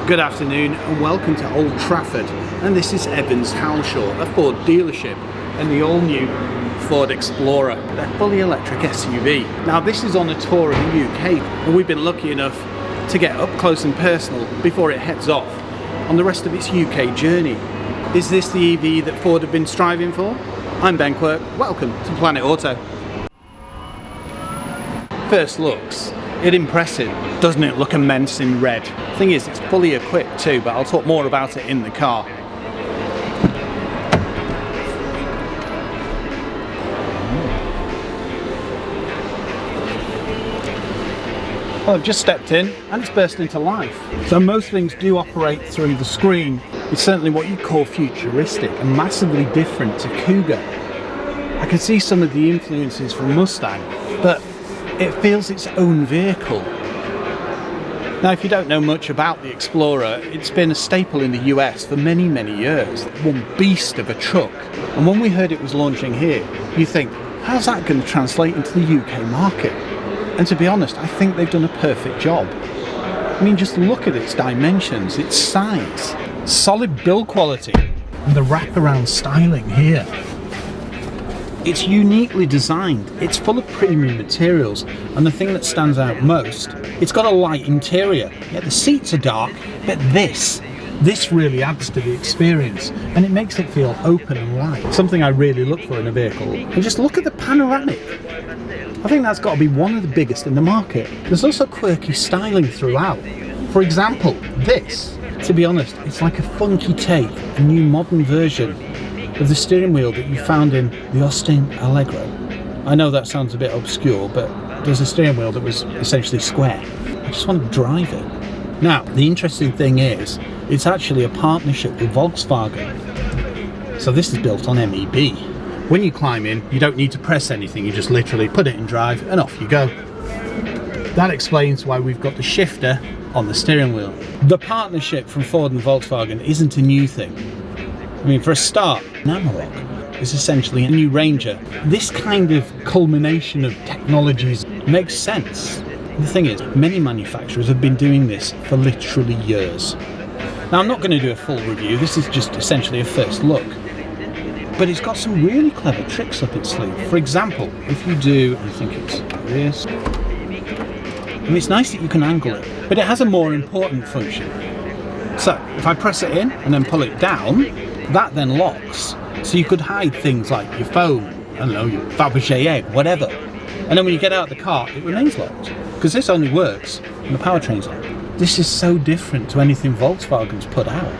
Good afternoon and welcome to Old Trafford, and this is Evans Halshaw, a Ford dealership, and the all-new Ford Explorer, a fully electric SUV. Now this is on a tour of the UK, and we've been lucky enough to get up close and personal before it heads off on the rest of its UK journey. Is this the EV that Ford have been striving for? I'm Ben Quirk, welcome to Planet Auto. First looks, it's impressive. Doesn't it look immense in red? Thing is, it's fully equipped too, but I'll talk more about it in the car. Well, I've just stepped in and it's burst into life. So most things do operate through the screen. It's certainly what you call futuristic and massively different to Cougar. I can see some of the influences from Mustang, but it feels its own vehicle. Now, if you don't know much about the Explorer, it's been a staple in the US for many, many years. One beast of a truck. And when we heard it was launching here, you think, how's that going to translate into the UK market? And to be honest, I think they've done a perfect job. I mean, just look at its dimensions, its size, solid build quality, and the wraparound styling here. It's uniquely designed, it's full of premium materials, and the thing that stands out most, it's got a light interior. Yeah, the seats are dark, but this really adds to the experience, and it makes it feel open and light. Something I really look for in a vehicle. And just look at the panoramic. I think that's got to be one of the biggest in the market. There's also quirky styling throughout. For example, this, to be honest, it's like a funky take, a new modern version of the steering wheel that you found in the Austin Allegro. I know that sounds a bit obscure, but there's a steering wheel that was essentially square. I just want to drive it. Now, the interesting thing is, it's actually a partnership with Volkswagen. So this is built on MEB. When you climb in, you don't need to press anything, you just literally put it in drive and off you go. That explains why we've got the shifter on the steering wheel. The partnership from Ford and Volkswagen isn't a new thing. I mean, for a start, Namesake is essentially a new Ranger. This kind of culmination of technologies makes sense. The thing is, many manufacturers have been doing this for literally years. Now, I'm not going to do a full review, this is just essentially a first look. But it's got some really clever tricks up its sleeve. For example, if you do, I think it's this. I mean, it's nice that you can angle it, but it has a more important function. So, if I press it in and then pull it down, that then locks. So you could hide things like your phone, I don't know, your Fabergé egg, whatever. And then when you get out of the car, it remains locked. Because this only works when the powertrain's on. This is so different to anything Volkswagen's put out.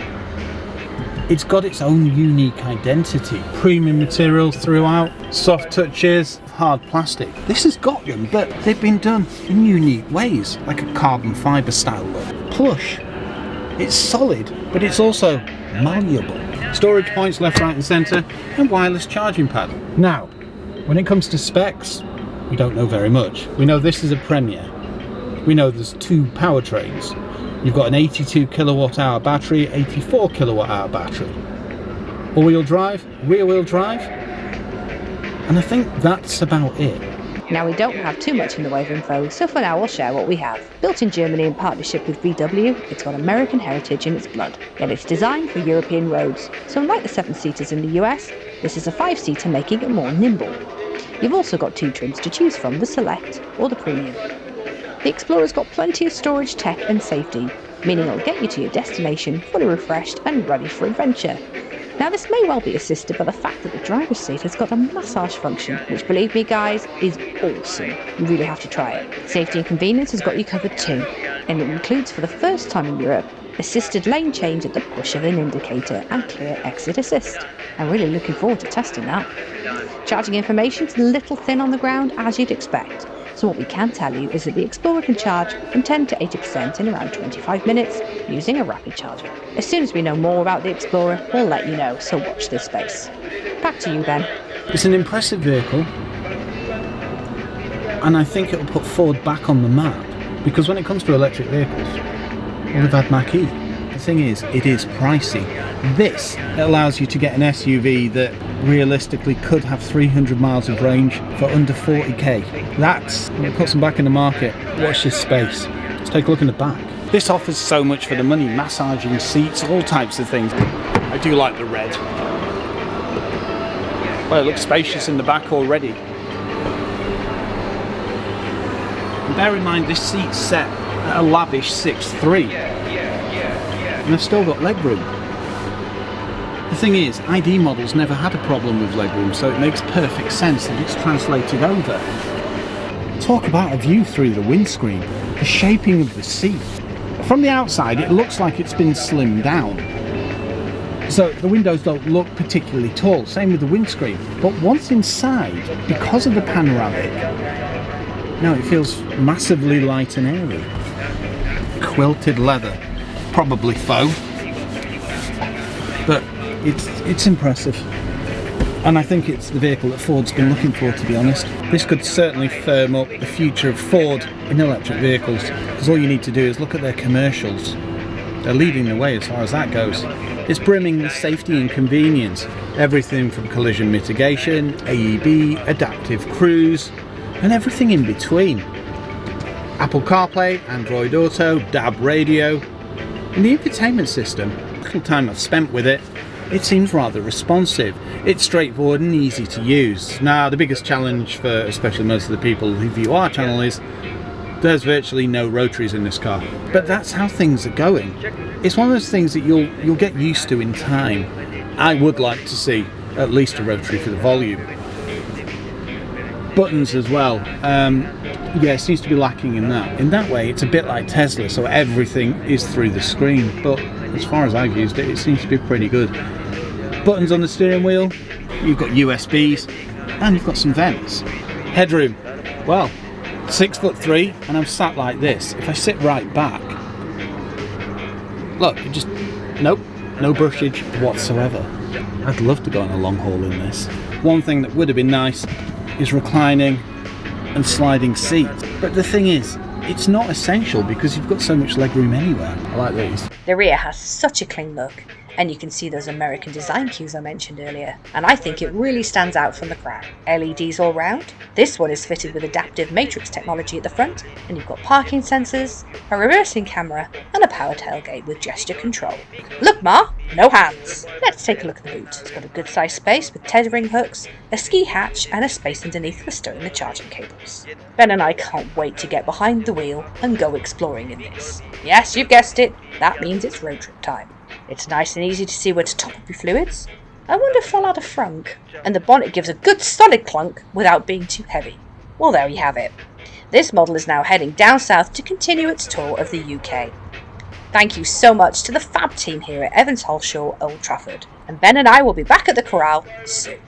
It's got its own unique identity. Premium materials throughout, soft touches, hard plastic. This has got them, but they've been done in unique ways, like a carbon fibre style look. Plush. It's solid, but it's also malleable. Storage points left, right and centre, and wireless charging pad. Now, when it comes to specs, we don't know very much. We know this is a Premier. We know there's two powertrains. You've got an 82 kilowatt hour battery, 84 kilowatt hour battery. All-wheel drive, rear-wheel drive, and I think that's about it. Now, we don't have too much in the way of info, so for now we'll share what we have. Built in Germany in partnership with VW, it's got American heritage in its blood, yet it's designed for European roads. So unlike the 7-seaters in the US, this is a 5-seater, making it more nimble. You've also got two trims to choose from, the Select or the Premium. The Explorer's got plenty of storage, tech and safety, meaning it'll get you to your destination fully refreshed and ready for adventure. Now, this may well be assisted by the fact that the driver's seat has got a massage function, which, believe me guys, is awesome. You really have to try it. Safety and convenience has got you covered too, and it includes, for the first time in Europe, assisted lane change at the push of an indicator and clear exit assist. I'm really looking forward to testing that. Charging information's a little thin on the ground, as you'd expect. So what we can tell you is that the Explorer can charge from 10 to 80% in around 25 minutes using a rapid charger. As soon as we know more about the Explorer, we'll let you know, so watch this space. Back to you, Ben. It's an impressive vehicle, and I think it'll put Ford back on the map, because when it comes to electric vehicles, we've had Mach-E. The thing is, it is pricey. This allows you to get an SUV that realistically could have 300 miles of range for under 40k. That's, when it puts them back in the market. Watch this space. Let's take a look in the back. This offers so much for the money, massaging seats, all types of things. I do like the red. Well, it looks spacious in the back already. And bear in mind this seat's set at a lavish 6'3", and they've still got legroom. The thing is, ID models never had a problem with legroom, so it makes perfect sense that it's translated over. Talk about a view through the windscreen, the shaping of the seat. From the outside it looks like it's been slimmed down, so the windows don't look particularly tall, same with the windscreen. But once inside, because of the panoramic, now it feels massively light and airy. Quilted leather, probably faux, but it's impressive. And I think it's the vehicle that Ford's been looking for, to be honest. This could certainly firm up the future of Ford in electric vehicles, because all you need to do is look at their commercials. They're leading the way as far as that goes. It's brimming with safety and convenience. Everything from collision mitigation, AEB, adaptive cruise, and everything in between. Apple CarPlay, Android Auto, DAB radio, and the infotainment system. Little time I've spent with it, it seems rather responsive. It's straightforward and easy to use. Now, the biggest challenge for especially most of the people who view our channel is there's virtually no rotaries in this car. But that's how things are going. It's one of those things that you'll get used to in time. I would like to see at least a rotary for the volume. Buttons as well. Yeah, it seems to be lacking in that. In that way, it's a bit like Tesla, so everything is through the screen. But as far as I've used it, it seems to be pretty good. Buttons on the steering wheel, you've got USBs, and you've got some vents. Headroom, well, 6'3", and I'm sat like this. If I sit right back, look, it just, nope, no brushage whatsoever. I'd love to go on a long haul in this. One thing that would have been nice is reclining and sliding seats. But the thing is, it's not essential because you've got so much legroom anywhere. I like these. The rear has such a clean look, and you can see those American design cues I mentioned earlier, and I think it really stands out from the crowd. LEDs all round. This one is fitted with adaptive matrix technology at the front, and you've got parking sensors, a reversing camera, and a power tailgate with gesture control. Look, Ma, no hands. Let's take a look at the boot. It's got a good sized space with tethering hooks, a ski hatch, and a space underneath for storing the charging cables. Ben and I can't wait to get behind the wheel and go exploring in this. Yes, you've guessed it, that means it's road trip time. It's nice and easy to see where to top up your fluids. I wonder if I'll add a frunk. And the bonnet gives a good solid clunk without being too heavy. Well, there you have it. This model is now heading down south to continue its tour of the UK. Thank you so much to the fab team here at Evans Halshaw, Old Trafford. And Ben and I will be back at the corral soon.